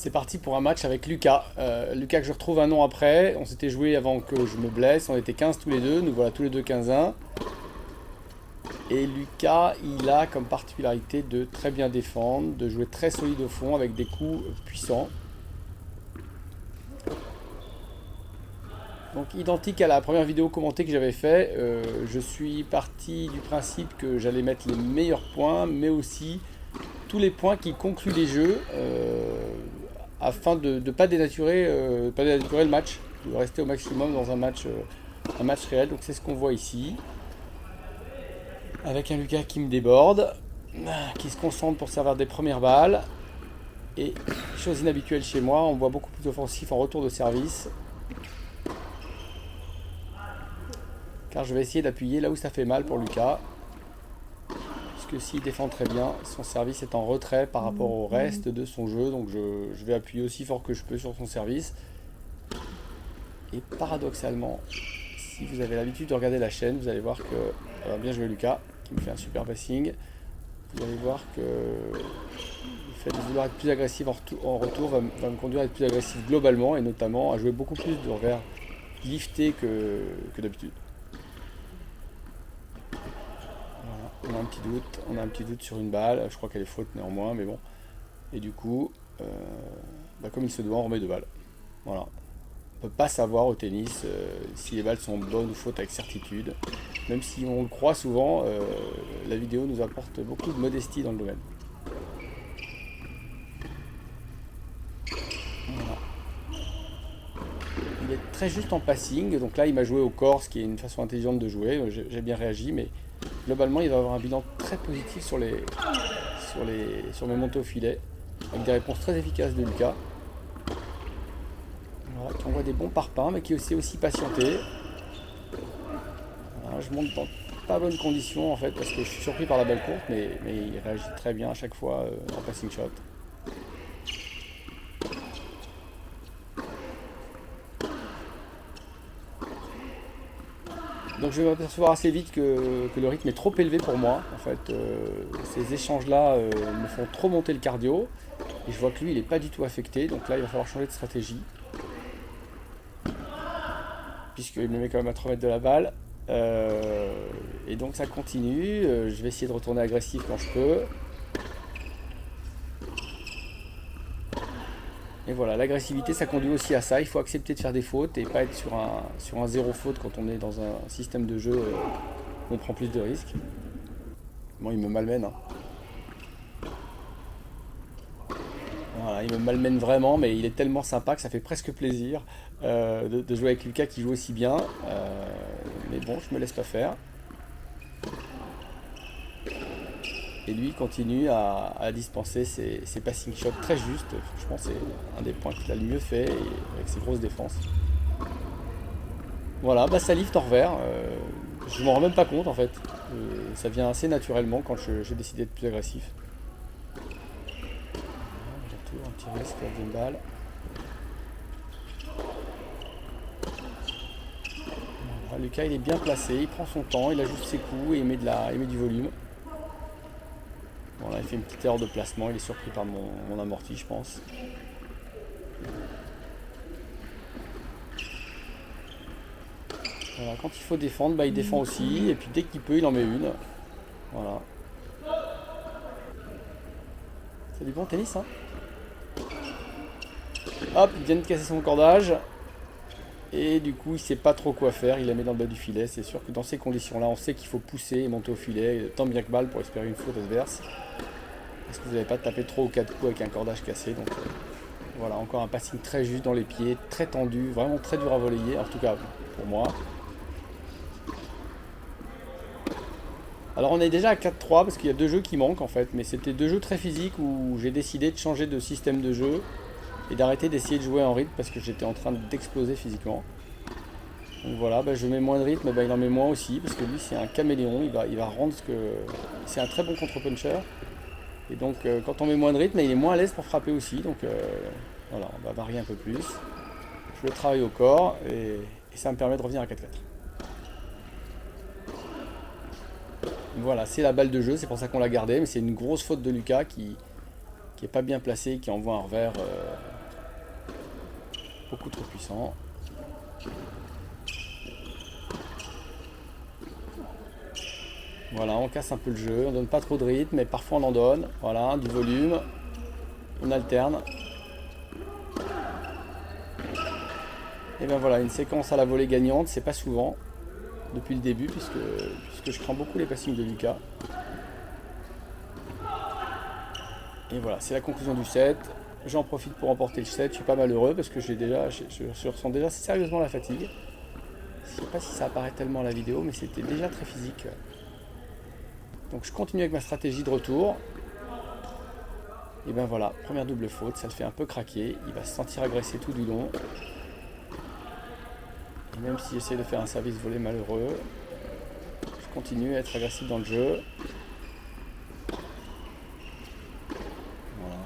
C'est parti pour un match avec Lucas. Lucas que je retrouve un an après. On s'était joué avant que je me blesse. On était 15 tous les deux. Nous voilà tous les deux 15-1. Et Lucas, il a comme particularité de très bien défendre, de jouer très solide au fond avec des coups puissants. Donc identique à la première vidéo commentée que j'avais fait, je suis parti du principe que j'allais mettre les meilleurs points, mais aussi tous les points qui concluent les jeux, afin de ne pas dénaturer le match, de rester au maximum dans un match réel. Donc c'est ce qu'on voit ici, avec un Lucas qui me déborde, qui se concentre pour servir des premières balles, et chose inhabituelle chez moi, on voit beaucoup plus offensif en retour de service. Car je vais essayer d'appuyer là où ça fait mal pour Lucas. Puisque s'il défend très bien, son service est en retrait par rapport au reste de son jeu. Donc je vais appuyer aussi fort que je peux sur son service. Et paradoxalement, si vous avez l'habitude de regarder la chaîne, vous allez voir que... bien joué Lucas, qui me fait un super passing. Vous allez voir que le fait de vouloir être plus agressif en retour va me conduire à être plus agressif globalement. Et notamment à jouer beaucoup plus de revers liftés que d'habitude. On a un petit doute sur une balle, je crois qu'elle est faute néanmoins, mais bon. Et du coup, comme il se doit, on remet deux balles. Voilà. On ne peut pas savoir au tennis si les balles sont bonnes ou fautes avec certitude. Même si on le croit souvent, la vidéo nous apporte beaucoup de modestie dans le domaine. Voilà. Il est très juste en passing, donc là il m'a joué au corps, ce qui est une façon intelligente de jouer, j'ai bien réagi, mais globalement il va avoir un bilan très positif sur mes montées au filet, avec des réponses très efficaces de Lucas. Voilà, qui envoie des bons parpaings, mais qui sait aussi patienter. Voilà, je monte dans pas bonnes conditions en fait, parce que je suis surpris par la balle courte, mais il réagit très bien à chaque fois en passing shot. Donc je vais m'apercevoir assez vite que le rythme est trop élevé pour moi. En fait, ces échanges-là me font trop monter le cardio. Et je vois que lui, il n'est pas du tout affecté. Donc là, il va falloir changer de stratégie. Puisqu'il me met quand même à 3 mètres de la balle. Et donc ça continue. Je vais essayer de retourner agressif quand je peux. Et voilà, l'agressivité, ça conduit aussi à ça. Il faut accepter de faire des fautes et pas être sur un zéro faute quand on est dans un système de jeu où on prend plus de risques. Bon, il me malmène. Hein. Voilà, il me malmène vraiment, mais il est tellement sympa que ça fait presque plaisir de jouer avec Lucas qui joue aussi bien. Mais bon, je me laisse pas faire. Et lui continue à dispenser ses passing shots très justes. Franchement, c'est un des points qu'il a le mieux fait et avec ses grosses défenses. Voilà, ça lift en revers. Je m'en rends même pas compte en fait. Ça vient assez naturellement quand j'ai décidé d'être plus agressif. Retour, un petit risque, une balle. Voilà, Lucas il est bien placé, il prend son temps, il ajuste ses coups et il met du volume. Voilà, il fait une petite erreur de placement, il est surpris par mon amorti, je pense. Voilà, quand il faut défendre, il défend aussi, et puis dès qu'il peut, il en met une. Voilà. C'est du bon tennis, hein. Hop, il vient de casser son cordage. Et du coup, il sait pas trop quoi faire, il la met dans le bas du filet. C'est sûr que dans ces conditions-là, on sait qu'il faut pousser et monter au filet, tant bien que balle pour espérer une faute adverse. Parce que vous n'avez pas tapé 3 ou 4 coups avec un cordage cassé. Donc voilà, encore un passing très juste dans les pieds, très tendu, vraiment très dur à relayer, en tout cas pour moi. Alors on est déjà à 4-3 parce qu'il y a deux jeux qui manquent en fait, mais c'était deux jeux très physiques où j'ai décidé de changer de système de jeu et d'arrêter d'essayer de jouer en rythme parce que j'étais en train d'exploser physiquement. Donc voilà, je mets moins de rythme, il en met moins aussi parce que lui c'est un caméléon, il va rendre ce que... C'est un très bon contre-puncher. Et donc quand on met moins de rythme, il est moins à l'aise pour frapper aussi, donc voilà, on va varier un peu plus. Je le travaille au corps et ça me permet de revenir à 4-4. Voilà, c'est la balle de jeu, c'est pour ça qu'on l'a gardée, mais c'est une grosse faute de Lucas qui est pas bien placé, qui envoie un revers beaucoup trop puissant. Voilà, on casse un peu le jeu, on donne pas trop de rythme, mais parfois on en donne. Voilà, du volume, on alterne. Et bien voilà, une séquence à la volée gagnante, c'est pas souvent, depuis le début, puisque je crains beaucoup les passings de Lucas. Et voilà, c'est la conclusion du set. J'en profite pour remporter le set, je suis pas malheureux parce que je ressens déjà sérieusement la fatigue. Je sais pas si ça apparaît tellement à la vidéo, mais c'était déjà très physique. Donc je continue avec ma stratégie de retour. Et ben voilà, première double faute, ça le fait un peu craquer. Il va se sentir agressé tout du long. Et même si j'essaie de faire un service volé malheureux, je continue à être agressif dans le jeu. Voilà,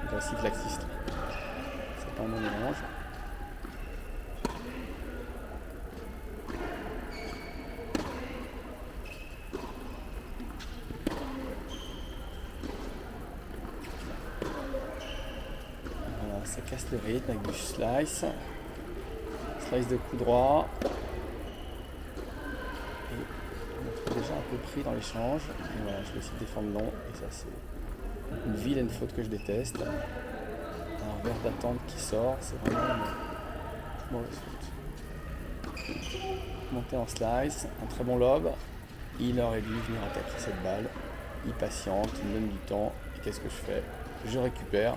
agressif laxiste. C'est pas un bon mélange. Voilà, ça casse le rythme avec du slice. Slice de coup droit. Et on est déjà un peu pris dans l'échange. Voilà, je vais essayer de défendre long. Et ça, c'est une vilaine faute que je déteste. Un revers d'attente qui sort, c'est vraiment une mauvaise faute. Monter en slice, un très bon lob. Il aurait dû venir attaquer cette balle. Il patiente, il me donne du temps. Et qu'est-ce que je fais? Je récupère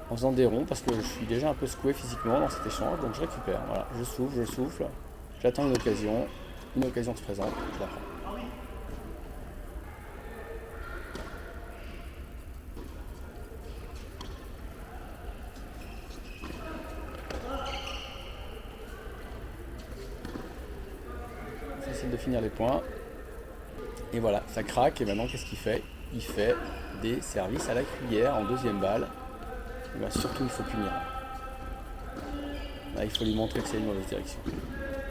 en faisant des ronds parce que je suis déjà un peu secoué physiquement dans cet échange. Donc je récupère. Voilà, je souffle. J'attends une occasion. Une occasion se présente, je la prends. Facile de finir les points. Et voilà, ça craque. Et maintenant, qu'est-ce qu'il fait? Il fait des services à la cuillère en deuxième balle. Et bien, surtout, il faut punir. Là, il faut lui montrer que c'est une mauvaise direction.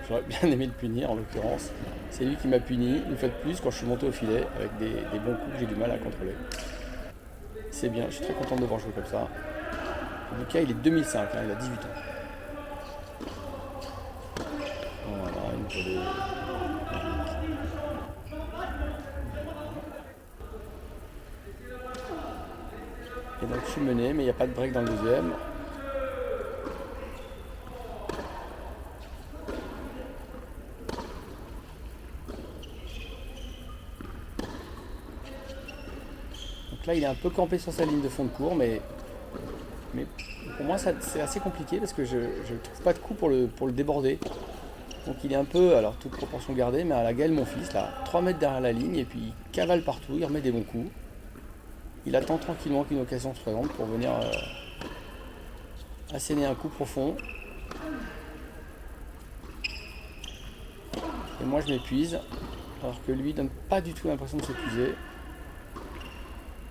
J'aurais bien aimé le punir en l'occurrence. C'est lui qui m'a puni une fois de plus quand je suis monté au filet avec des bons coups que j'ai du mal à contrôler. C'est bien, je suis très content de devoir jouer comme ça. Lucas, il est 2005, hein, il a 18 ans. Voilà, une volée. Et donc je suis mené, mais il n'y a pas de break dans le deuxième. Donc là, il est un peu campé sur sa ligne de fond de cours, mais pour moi, c'est assez compliqué parce que je ne trouve pas de coup pour le déborder. Donc il est un peu, alors toute proportion gardée, mais à la Gaël mon fils, là, 3 mètres derrière la ligne, et puis il cavale partout, il remet des bons coups. Il attend tranquillement qu'une occasion se présente pour venir asséner un coup profond. Et moi je m'épuise, alors que lui donne pas du tout l'impression de s'épuiser.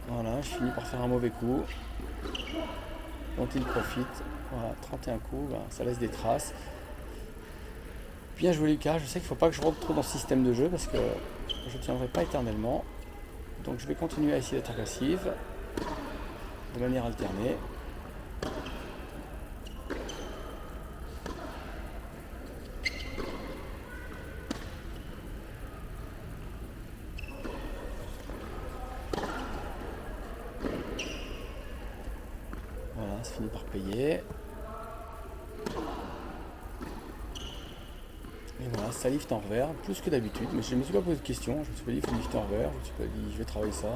Voilà, je finis par faire un mauvais coup, dont il profite. Voilà, 31 coups, ben, ça laisse des traces. Bien joué Lucas, je sais qu'il ne faut pas que je rentre trop dans ce système de jeu parce que je ne tiendrai pas éternellement. Donc je vais continuer à essayer d'être agressif de manière alternée. Voilà, ça finit par payer. Et voilà, ça lift en revers, plus que d'habitude, mais je ne me suis pas posé de questions, je me suis pas dit il faut lifter en revers, je me suis pas dit je vais travailler ça.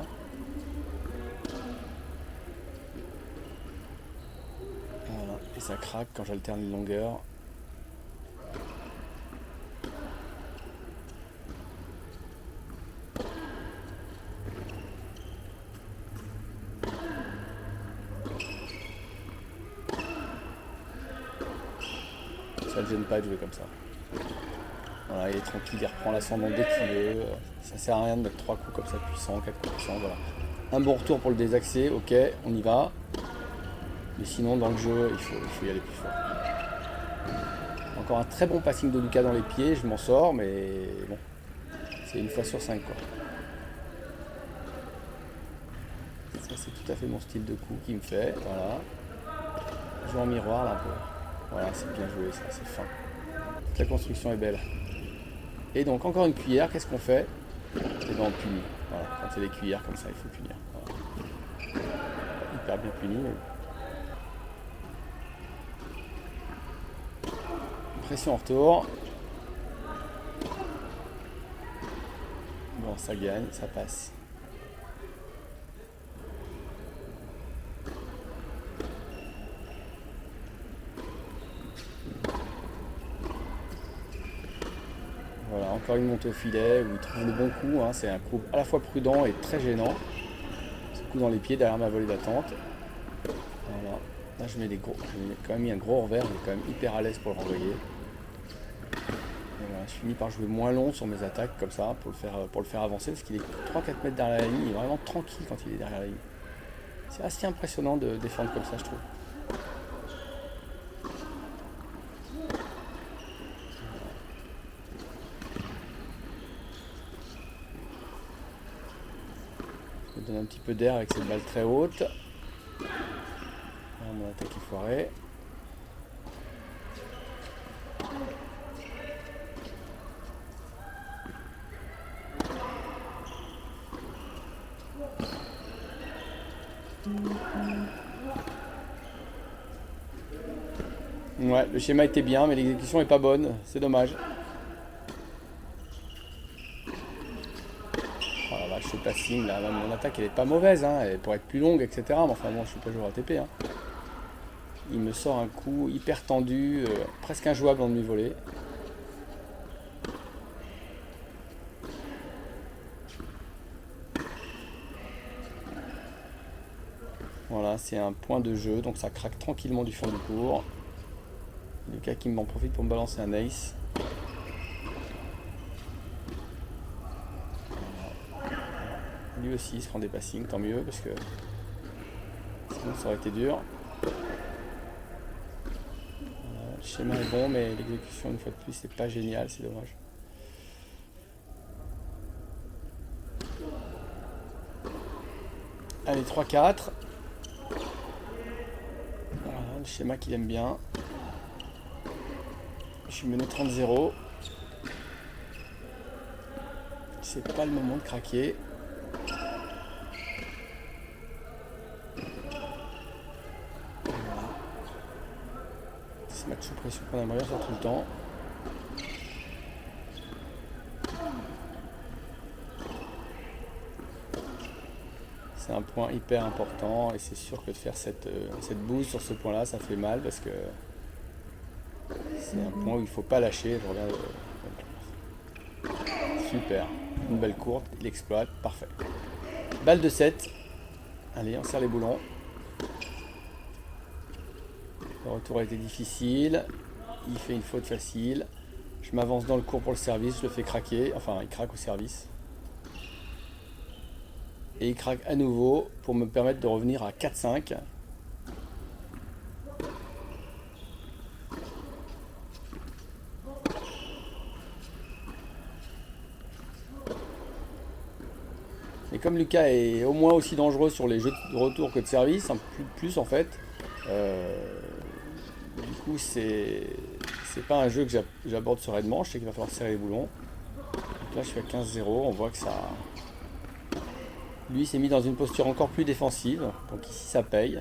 Voilà, et ça craque quand j'alterne les longueurs. Ça ne le gêne pas de jouer comme ça. Voilà, il est tranquille, il reprend l'ascendant dès qu'il veut. Ça sert à rien de mettre 3 coups comme ça puissants, 4 coups puissants, voilà. Un bon retour pour le désaxer, ok, on y va. Mais sinon, dans le jeu, il faut y aller plus fort. Encore un très bon passing de Lucas dans les pieds, je m'en sors, mais bon, c'est une fois sur 5 quoi. Ça, c'est tout à fait mon style de coup qui me fait, voilà. joue en miroir là un peu. Voilà, c'est bien joué ça, c'est fin. Toute la construction est belle. Et donc encore une cuillère, qu'est-ce qu'on fait? Et ben on punit. Voilà, quand il y a des cuillères comme ça, il faut punir. Voilà. Hyper bien puni. Mais... pression en retour. Bon, ça gagne, ça passe. Voilà, encore une montée au filet où il trouve le bon coup. Hein. C'est un coup à la fois prudent et très gênant. Ce coup dans les pieds derrière ma volée d'attente. Voilà. Là, je mets des gros. J'ai quand même mis un gros revers. Il est quand même hyper à l'aise pour le renvoyer. Et voilà, je finis par jouer moins long sur mes attaques comme ça pour le faire avancer parce qu'il est 3-4 mètres derrière la ligne. Il est vraiment tranquille quand il est derrière la ligne. C'est assez impressionnant de défendre comme ça, je trouve. Je me donne un petit peu d'air avec cette balle très haute. Là, mon attaque est foirée. Ouais, le schéma était bien, mais l'exécution est pas bonne. C'est dommage. Oh la vache, ce passing là, mon attaque elle est pas mauvaise, hein, elle pourrait être plus longue, etc. Mais enfin bon, je suis pas joueur ATP. Hein. Il me sort un coup hyper tendu, presque injouable en demi-volée. Voilà, c'est un point de jeu, donc ça craque tranquillement du fond du cours. Lucas qui m'en profite pour me balancer un ace. Lui aussi il se prend des passings, tant mieux, parce que sinon ça aurait été dur. Voilà, le schéma est bon, mais l'exécution, une fois de plus, c'est pas génial, c'est dommage. Allez, 3-4. Voilà, le schéma qu'il aime bien. Je suis mené 30-0. C'est pas le moment de craquer. Voilà. Ce match sous pression qu'on aimerait bien faire tout le temps. C'est un point hyper important et c'est sûr que de faire cette bouse sur ce point-là, ça fait mal parce que c'est un point où il ne faut pas lâcher. Je reviens super, une belle courte, il exploite, parfait. Balle de 7. Allez, on serre les boulons. Le retour a été difficile. Il fait une faute facile. Je m'avance dans le cours pour le service, je le fais craquer. Enfin, il craque au service. Et il craque à nouveau pour me permettre de revenir à 4-5. Et comme Lucas est au moins aussi dangereux sur les jeux de retour que de service, un peu plus en fait, du coup c'est pas un jeu que j'aborde sereinement. Je sais qu'il va falloir serrer les boulons. Donc là je suis à 15-0, on voit que ça... Lui s'est mis dans une posture encore plus défensive, donc ici ça paye.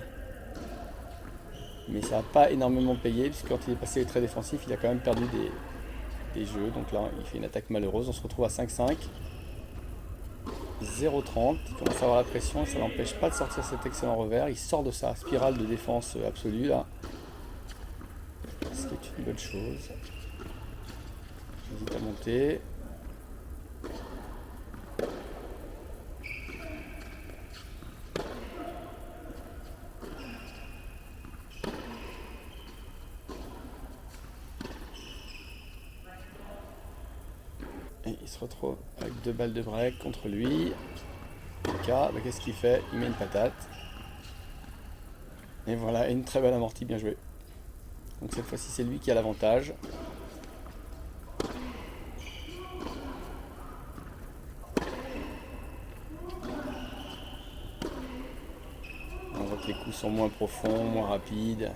Mais ça n'a pas énormément payé, puisque quand il est passé très défensif, il a quand même perdu des jeux. Donc là, il fait une attaque malheureuse. On se retrouve à 5-5. 0-30. Il commence à avoir la pression, ça ne l'empêche pas de sortir cet excellent revers. Il sort de sa spirale de défense absolue, là. Ce qui est une bonne chose. J'hésite à monter. Et il se retrouve avec 2 balles de break contre lui. Lucas, bah, qu'est-ce qu'il fait? Il met une patate. Et voilà, une très belle amortie, bien joué. Donc cette fois-ci, c'est lui qui a l'avantage. On voit que les coups sont moins profonds, moins rapides.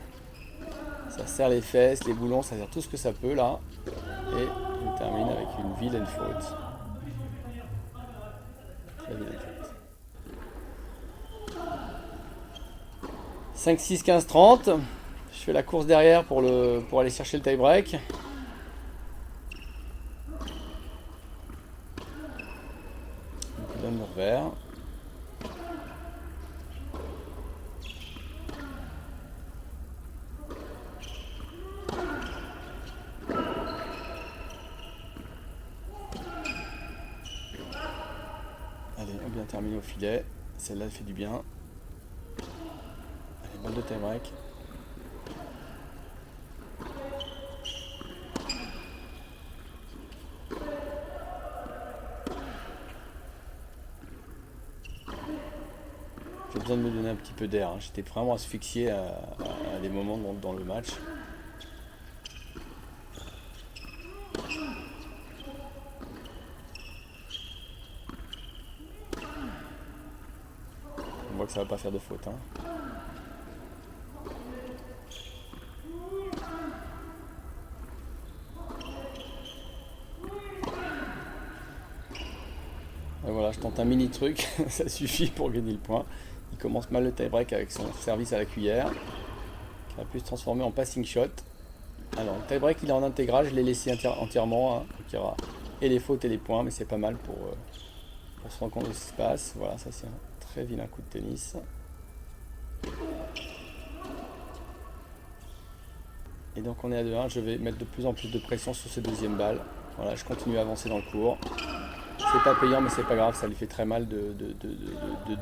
Ça serre les fesses, les boulons, ça serre tout ce que ça peut là. Et on termine avec une vilaine faute. Très vilaine faute. 5, 6, 15, 30. Je fais la course derrière pour aller chercher le tie-break. Donc il donne le revers. Allez, on vient terminer au filet. Celle-là, elle fait du bien. Allez, balle de tie-break. J'ai besoin de me donner un petit peu d'air. J'étais vraiment asphyxié à des moments dans le match. On voit que ça va pas faire de faute. Et voilà, je tente un mini truc, ça suffit pour gagner le point. Il commence mal le tie-break avec son service à la cuillère, qui va plus se transformer en passing shot. Alors, le tie-break il est en intégral, je l'ai laissé entièrement, donc il y aura et les fautes et les points, mais c'est pas mal pour se rendre compte de ce qui se passe. Voilà, ça c'est un très vilain coup de tennis. Et donc on est à 2-1, je vais mettre de plus en plus de pression sur ces deuxièmes balles. Voilà, je continue à avancer dans le cours. C'est pas payant, mais c'est pas grave, ça lui fait très mal de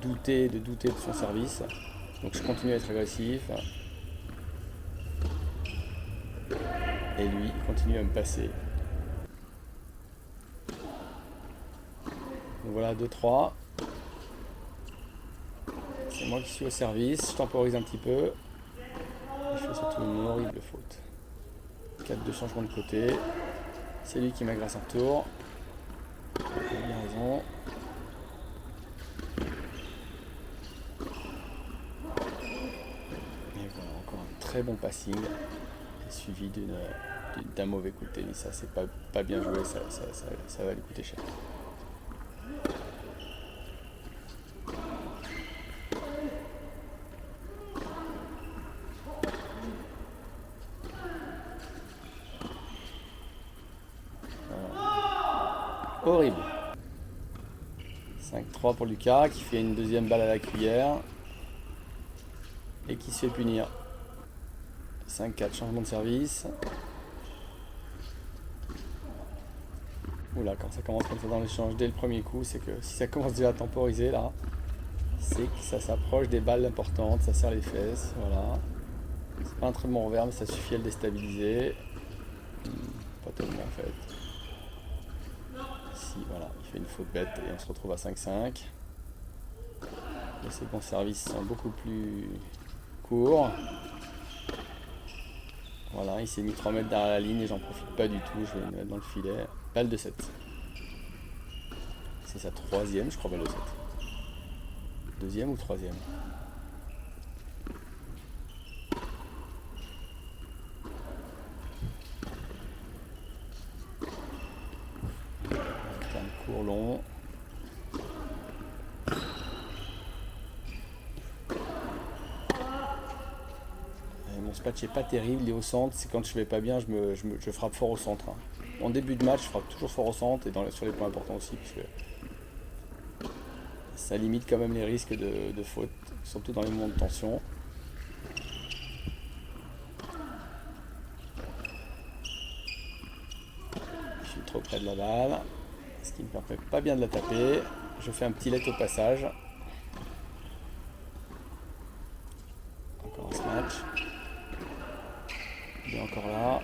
douter de son service. Donc je continue à être agressif. Et lui, il continue à me passer. Donc voilà, 2-3. C'est moi qui suis au service, je temporise un petit peu. Et je fais surtout une horrible faute. 4 de changement de côté. C'est lui qui m'agresse en retour. Il a bien raison. Et voilà, encore un très bon passing. Et suivi d'un mauvais coup de tennis. Ça, c'est pas bien joué, ça va lui coûter cher. Horrible. 5-3 pour Lucas qui fait une deuxième balle à la cuillère et qui se fait punir. 5-4, changement de service. Oula, quand ça commence comme ça dans l'échange dès le premier coup, c'est que si ça commence déjà à temporiser là, c'est que ça s'approche des balles importantes, ça serre les fesses, voilà. C'est pas un très bon revers, mais ça suffit à le déstabiliser. Pas tellement en fait. Si, voilà, il fait une faute bête et on se retrouve à 5-5. Et ses bons services sont beaucoup plus courts. Voilà, il s'est mis 3 mètres derrière la ligne et j'en profite pas du tout, je vais le mettre dans le filet. Balle de 7. C'est sa troisième, je crois, balle de 7. Deuxième ou troisième? Un court long. Mon spatch est pas terrible, il est au centre, c'est quand je vais pas bien, je frappe fort au centre. En début de match, je frappe toujours fort au centre et sur les points importants aussi, parce que ça limite quand même les risques de faute, surtout dans les moments de tension. Je suis trop près de la balle, ce qui ne me permet pas bien de la taper. Je fais un petit let au passage. Encore un smash. Il est encore là.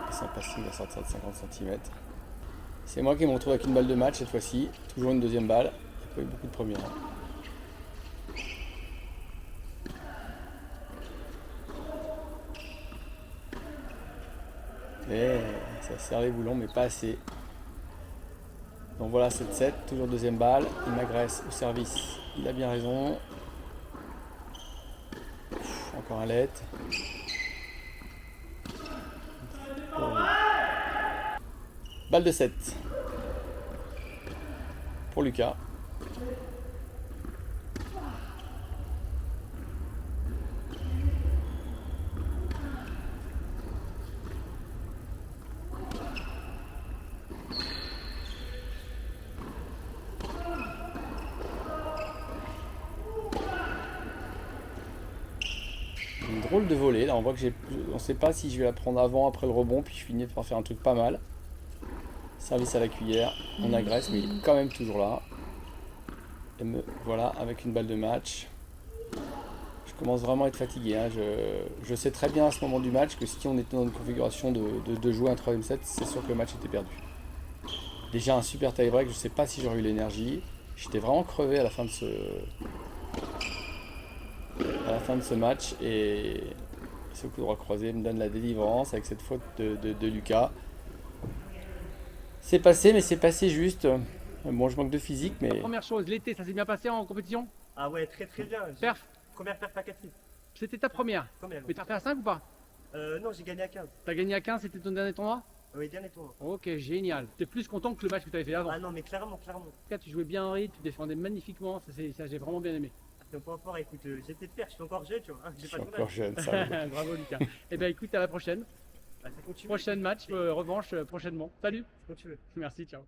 Et son passing va sortir de 50 cm. C'est moi qui me retrouve avec une balle de match cette fois-ci. Toujours une deuxième balle. Il n'y a pas eu beaucoup de premières. Et ça serre les boulons, mais pas assez. Donc voilà, 7-7, toujours deuxième balle. Il m'agresse au service. Il a bien raison. Encore un let. Balle de 7. Pour Lucas. Une drôle de volée. Là, on voit que on ne sait pas si je vais la prendre avant, après le rebond, puis je finis par faire un truc pas mal. Service à la cuillère. On agresse, mais il est quand même toujours là. Et me voilà avec une balle de match. Je commence vraiment à être fatigué. Hein. Je sais très bien à ce moment du match que si on était dans une configuration de jouer un 3ème set, c'est sûr que le match était perdu. Déjà un super tie-break, je ne sais pas si j'aurais eu l'énergie. J'étais vraiment crevé à la fin de ce match et ce coup droit croisé me donne la délivrance avec cette faute de Lucas. C'est passé, mais c'est passé juste. Bon, je manque de physique, mais Première chose, l'été, ça s'est bien passé en compétition? Ah ouais, très bien. Perf? Première perf à 4 filles. C'était ta première. Combien? Mais t'as fait à 5 ou pas? Non, j'ai gagné à 15. T'as gagné à 15, c'était ton dernier tournoi? Oui, dernier tour. Ok, génial. T'es plus content que le match que t'avais fait avant. Ah non, mais clairement. En tout cas, tu jouais bien en rythme, tu défendais magnifiquement, ça j'ai vraiment bien aimé. C'est un point fort, écoute, j'ai peut-être peur, je suis encore jeune, tu vois. J'ai je pas suis de encore jeune. Ça va. Bravo Lucas. Et ben écoute, à la prochaine. Bah, ça continue. Prochain match, revanche prochainement. Salut. Quand tu veux. Merci, ciao.